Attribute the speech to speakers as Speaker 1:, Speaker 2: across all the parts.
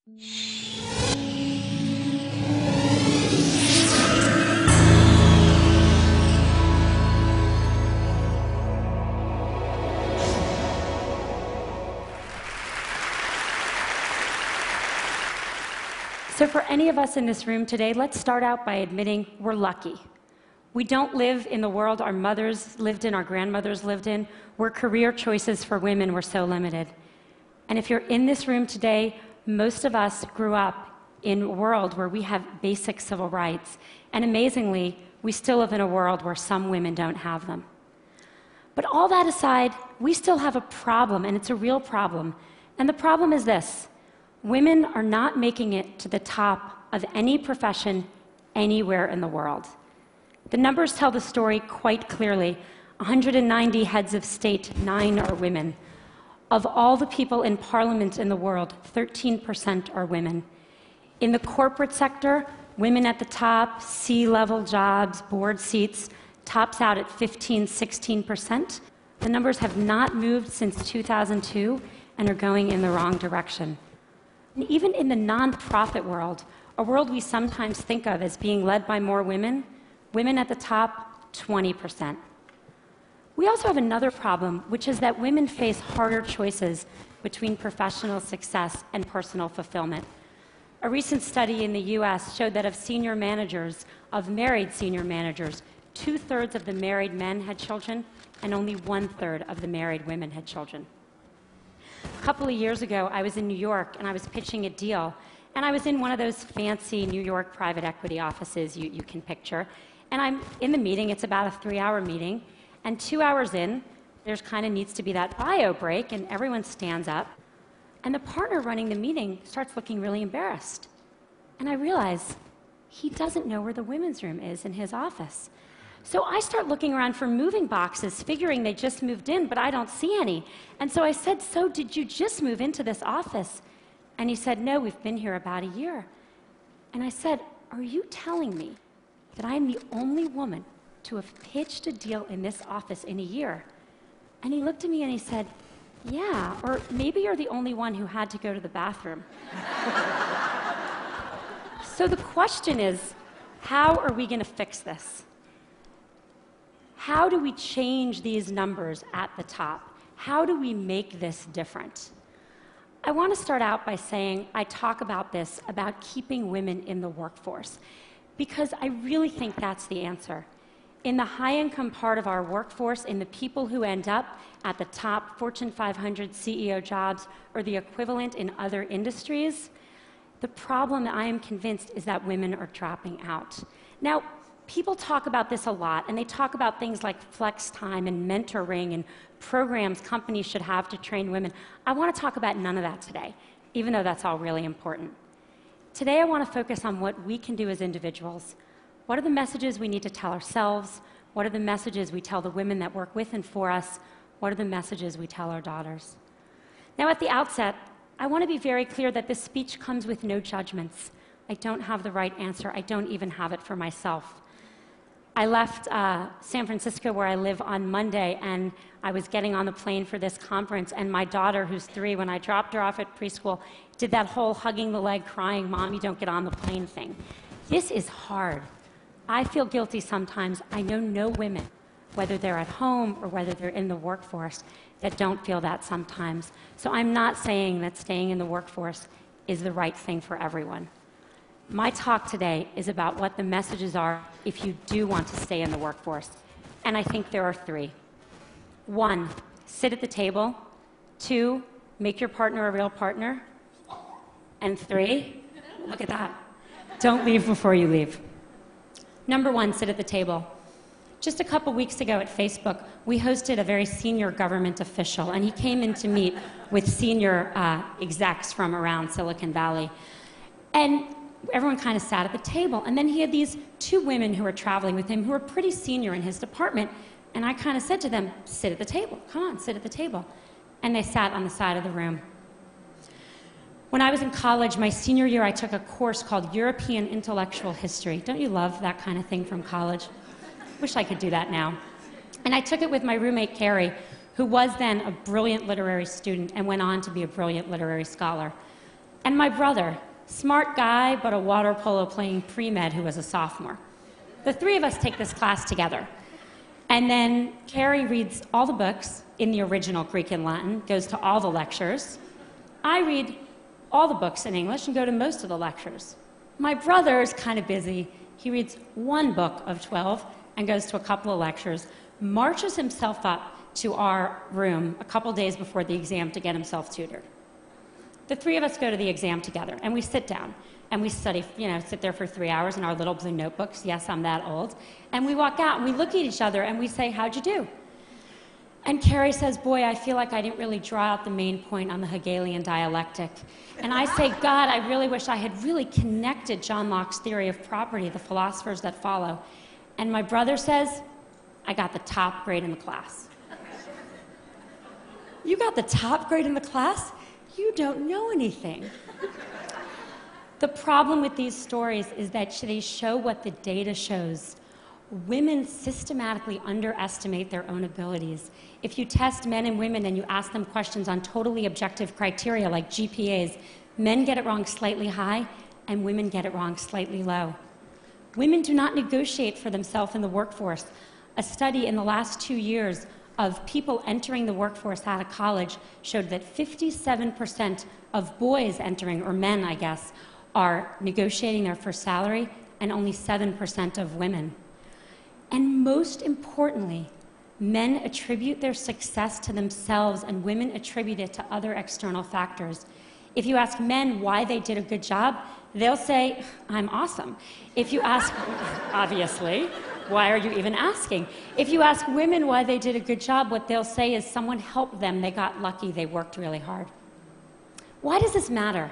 Speaker 1: So for any of us in this room today, let's start out by admitting we're lucky. We don't live in the world our mothers lived in, our grandmothers lived in, where career choices for women were so limited. And if you're in this room today, most of us grew up in a world where we have basic civil rights. And amazingly, we still live in a world where some women don't have them. But all that aside, we still have a problem, and it's a real problem. And the problem is this: women are not making it to the top of any profession anywhere in the world. The numbers tell the story quite clearly. 190 heads of state, 9 are women. Of all the people in parliament in the world, 13% are women. In the corporate sector, women at the top, C-level jobs, board seats, tops out at 15, 16%. The numbers have not moved since 2002 and are going in the wrong direction. And even in the nonprofit world, a world we sometimes think of as being led by more women, women at the top, 20%. We also have another problem, which is that women face harder choices between professional success and personal fulfillment. A recent study in the US showed that of senior managers, of married senior managers, 2/3 of the married men had children, and only 1/3 of the married women had children. A couple of years ago, I was in New York, and I was pitching a deal, and I was in one of those fancy New York private equity offices you can picture, and I'm in the meeting. It's about a 3-hour meeting, and 2 hours in, there's kind of needs to be that bio break, and everyone stands up, and the partner running the meeting starts looking really embarrassed. And I realize he doesn't know where the women's room is in his office. So I start looking around for moving boxes, figuring they just moved in, but I don't see any. And so I said, "So did you just move into this office?" And he said, "No, we've been here about a year." And I said, "Are you telling me that I'm the only woman to have pitched a deal in this office in a year?" And he looked at me and he said, "Yeah, or maybe you're the only one who had to go to the bathroom." So the question is, how are we going to fix this? How do we change these numbers at the top? How do we make this different? I want to start out by saying I talk about this, about keeping women in the workforce, because I really think that's the answer. In the high-income part of our workforce, in the people who end up at the top Fortune 500 CEO jobs or the equivalent in other industries, the problem, I am convinced, is that women are dropping out. Now, people talk about this a lot, and they talk about things like flex time and mentoring and programs companies should have to train women. I want to talk about none of that today, even though that's all really important. Today, I want to focus on what we can do as individuals. What are the messages we need to tell ourselves? What are the messages we tell the women that work with and for us? What are the messages we tell our daughters? Now, at the outset, I want to be very clear that this speech comes with no judgments. I don't have the right answer. I don't even have it for myself. I left San Francisco, where I live, on Monday, and I was getting on the plane for this conference, and my daughter, who's 3, when I dropped her off at preschool, did that whole hugging the leg, crying, "Mommy, don't get on the plane" thing. This is hard. I feel guilty sometimes. I know no women, whether they're at home or whether they're in the workforce, that don't feel that sometimes. So I'm not saying that staying in the workforce is the right thing for everyone. My talk today is about what the messages are if you do want to stay in the workforce. And I think there are 3. 1, sit at the table. 2, make your partner a real partner. And 3, look at that, don't leave before you leave. Number 1, sit at the table. Just a couple weeks ago at Facebook, we hosted a very senior government official, and he came in to meet with senior execs from around Silicon Valley. And everyone kind of sat at the table, and then he had these 2 women who were traveling with him who were pretty senior in his department, and I kind of said to them, "Sit at the table, come on, sit at the table." And they sat on the side of the room. When I was in college, my senior year, I took a course called European Intellectual History. Don't you love that kind of thing from college? Wish I could do that now. And I took it with my roommate, Carrie, who was then a brilliant literary student and went on to be a brilliant literary scholar. and my brother, smart guy, but a water polo playing pre-med who was a sophomore. The three of us take this class together. And then Carrie reads all the books in the original Greek and Latin, goes to all the lectures. I read all the books in English and go to most of the lectures. My brother is kind of busy. He reads one book of 12 and goes to a couple of lectures, marches himself up to our room a couple days before the exam to get himself tutored. The three of us go to the exam together, and we sit down, and we study, sit there for 3 hours in our little blue notebooks. Yes, I'm that old. And we walk out, and we look at each other, and we say, how'd you do? And Carrie says, boy, I feel like I didn't really draw out the main point on the Hegelian dialectic. And I say, God, I really wish I had really connected John Locke's theory of property, the philosophers that follow. And my brother says, I got the top grade in the class. You got the top grade in the class? You don't know anything. The problem with these stories is that they show what the data shows. Women systematically underestimate their own abilities. If you test men and women and you ask them questions on totally objective criteria like GPAs, men get it wrong slightly high and women get it wrong slightly low. Women do not negotiate for themselves in the workforce. A study in the last 2 years of people entering the workforce out of college showed that 57% of boys entering, or men, I guess, are negotiating their first salary, and only 7% of women. And most importantly, men attribute their success to themselves and women attribute it to other external factors. If you ask men why they did a good job, they'll say, I'm awesome. If you ask, obviously, why are you even asking? If you ask women why they did a good job, what they'll say is someone helped them, they got lucky, they worked really hard. Why does this matter?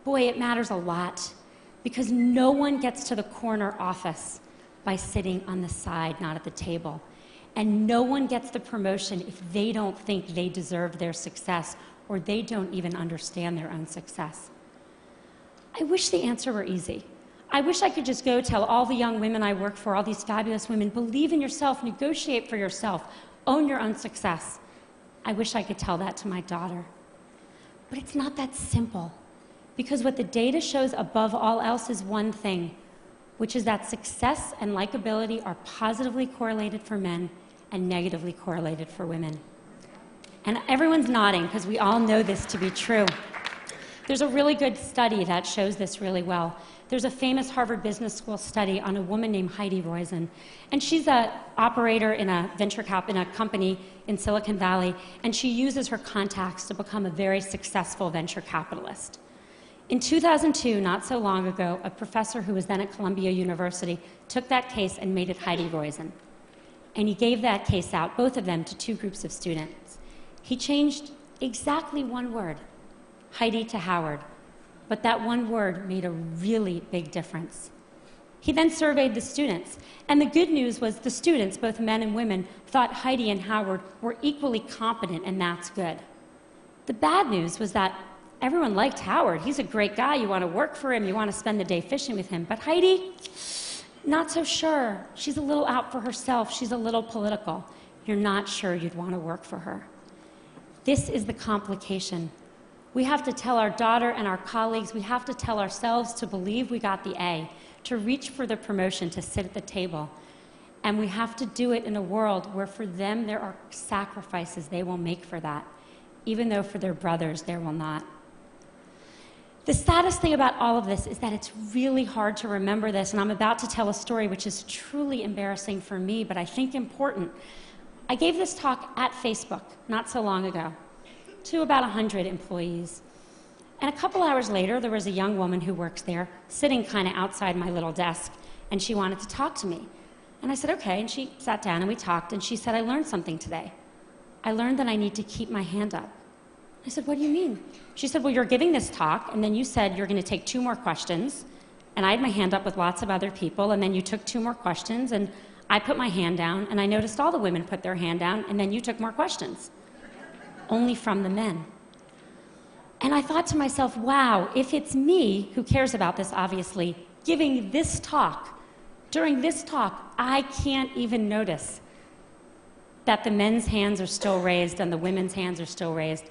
Speaker 1: Boy, it matters a lot, because no one gets to the corner office by sitting on the side, not at the table. And no one gets the promotion if they don't think they deserve their success or they don't even understand their own success. I wish the answer were easy. I wish I could just go tell all the young women I work for, all these fabulous women, believe in yourself, negotiate for yourself, own your own success. I wish I could tell that to my daughter. But it's not that simple, because what the data shows above all else is one thing, which is that success and likability are positively correlated for men and negatively correlated for women. And everyone's nodding, because we all know this to be true. There's a really good study that shows this really well. There's a famous Harvard Business School study on a woman named Heidi Roizen, and she's an operator in a company in Silicon Valley, and she uses her contacts to become a very successful venture capitalist. In 2002, not so long ago, a professor who was then at Columbia University took that case and made it Heidi Roizen. And he gave that case out, both of them, to 2 groups of students. He changed exactly one word, Heidi to Howard, but that one word made a really big difference. He then surveyed the students, and the good news was the students, both men and women, thought Heidi and Howard were equally competent, and that's good. The bad news was that everyone liked Howard. He's a great guy. You want to work for him. You want to spend the day fishing with him. But Heidi, not so sure. She's a little out for herself. She's a little political. You're not sure you'd want to work for her. This is the complication. We have to tell our daughter and our colleagues, we have to tell ourselves to believe we got the A, to reach for the promotion, to sit at the table. And we have to do it in a world where for them there are sacrifices they will make for that, even though for their brothers there will not. The saddest thing about all of this is that it's really hard to remember this, and I'm about to tell a story which is truly embarrassing for me, but I think important. I gave this talk at Facebook not so long ago to about 100 employees. And a couple hours later, there was a young woman who works there, sitting kind of outside my little desk, and she wanted to talk to me. And I said, okay, and she sat down and we talked, and she said, I learned something today. I learned that I need to keep my hand up. I said, what do you mean? She said, well, you're giving this talk, and then you said you're going to take 2 more questions, and I had my hand up with lots of other people, and then you took 2 more questions, and I put my hand down, and I noticed all the women put their hand down, and then you took more questions. Only from the men. And I thought to myself, wow, if it's me, who cares about this obviously, giving this talk, during this talk, I can't even notice that the men's hands are still raised and the women's hands are still raised.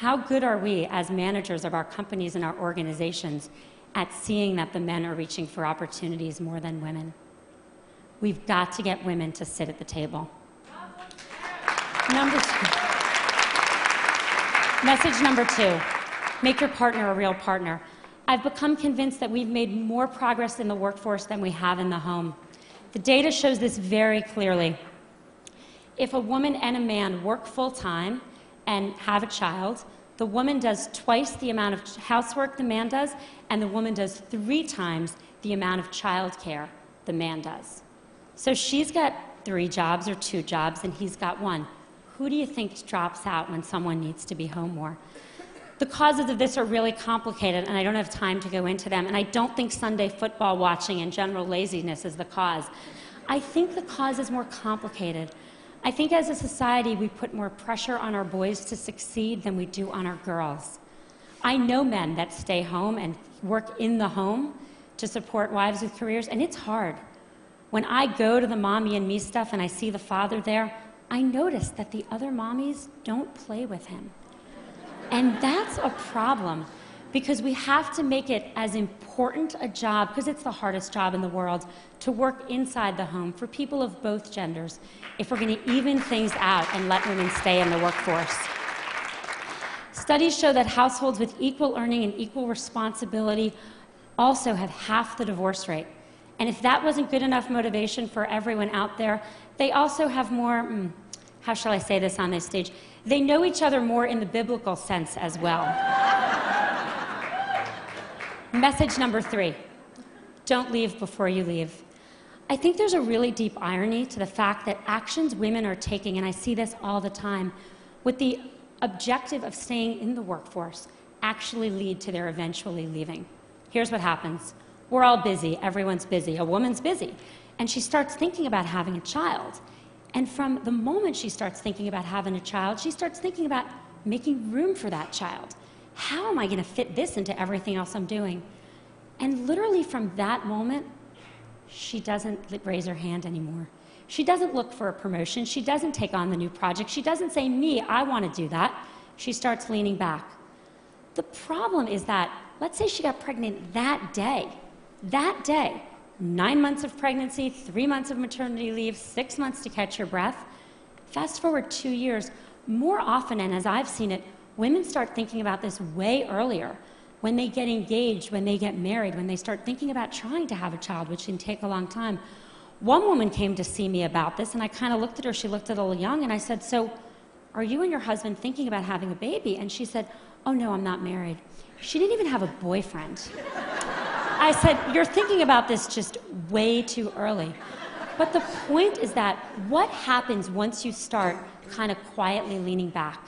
Speaker 1: How good are we as managers of our companies and our organizations at seeing that the men are reaching for opportunities more than women? We've got to get women to sit at the table. Message number 2, make your partner a real partner. I've become convinced that we've made more progress in the workforce than we have in the home. The data shows this very clearly. If a woman and a man work full-time and have a child, the woman does twice the amount of housework the man does, and the woman does 3 times the amount of childcare the man does. So she's got 3 jobs or 2 jobs, and he's got 1. Who do you think drops out when someone needs to be home more? The causes of this are really complicated, and I don't have time to go into them, and I don't think Sunday football watching and general laziness is the cause. I think the cause is more complicated. I think as a society, we put more pressure on our boys to succeed than we do on our girls. I know men that stay home and work in the home to support wives with careers, and it's hard. When I go to the mommy and me stuff and I see the father there, I notice that the other mommies don't play with him. And that's a problem, because we have to make it as important a job, because it's the hardest job in the world, to work inside the home for people of both genders, if we're going to even things out and let women stay in the workforce. Studies show that households with equal earning and equal responsibility also have half the divorce rate. And if that wasn't good enough motivation for everyone out there, they also have more, how shall I say this on this stage? They know each other more in the biblical sense as well. Message number 3, don't leave before you leave. I think there's a really deep irony to the fact that actions women are taking, and I see this all the time, with the objective of staying in the workforce actually lead to their eventually leaving. Here's what happens. We're all busy. Everyone's busy. A woman's busy. And she starts thinking about having a child. And from the moment she starts thinking about having a child, she starts thinking about making room for that child. How am I going to fit this into everything else I'm doing? And literally from that moment, she doesn't raise her hand anymore. She doesn't look for a promotion. She doesn't take on the new project. She doesn't say, me, I want to do that. She starts leaning back. The problem is that, let's say she got pregnant that day, 9 months of pregnancy, 3 months of maternity leave, 6 months to catch your breath. Fast forward 2 years, more often, and as I've seen it, women start thinking about this way earlier. When they get engaged, when they get married, when they start thinking about trying to have a child, which can take a long time. One woman came to see me about this, and I kind of looked at her. She looked a little young, and I said, so are you and your husband thinking about having a baby? And she said, oh, no, I'm not married. She didn't even have a boyfriend. I said, you're thinking about this just way too early. But the point is that what happens once you start kind of quietly leaning back?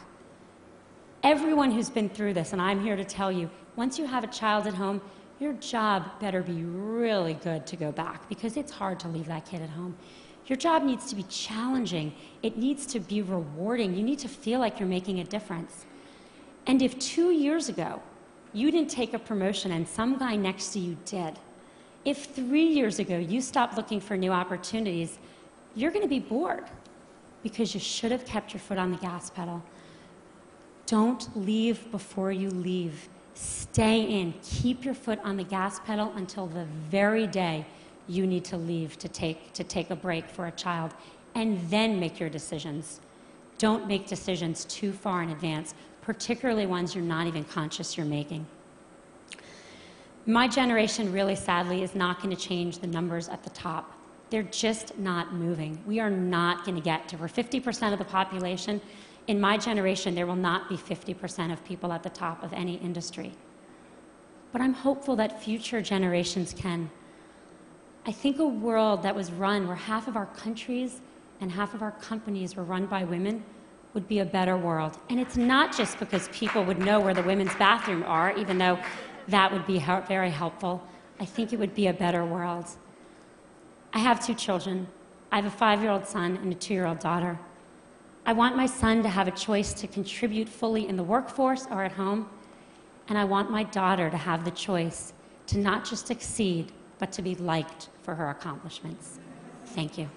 Speaker 1: Everyone who's been through this, and I'm here to tell you, once you have a child at home, your job better be really good to go back, because it's hard to leave that kid at home. Your job needs to be challenging. It needs to be rewarding. You need to feel like you're making a difference. And if 2 years ago, you didn't take a promotion and some guy next to you did, if 3 years ago you stopped looking for new opportunities, you're going to be bored, because you should have kept your foot on the gas pedal. Don't leave before you leave. Stay in. Keep your foot on the gas pedal until the very day you need to leave to take a break for a child, and then make your decisions. Don't make decisions too far in advance, particularly ones you're not even conscious you're making. My generation, really sadly, is not going to change the numbers at the top. They're just not moving. We are not going to get to, we're 50% of the population. In my generation, there will not be 50% of people at the top of any industry. But I'm hopeful that future generations can. I think a world that was run where half of our countries and half of our companies were run by women would be a better world. And it's not just because people would know where the women's bathrooms are, even though that would be very helpful. I think it would be a better world. I have 2 children. I have a 5-year-old son and a 2-year-old daughter. I want my son to have a choice to contribute fully in the workforce or at home, and I want my daughter to have the choice to not just succeed, but to be liked for her accomplishments. Thank you.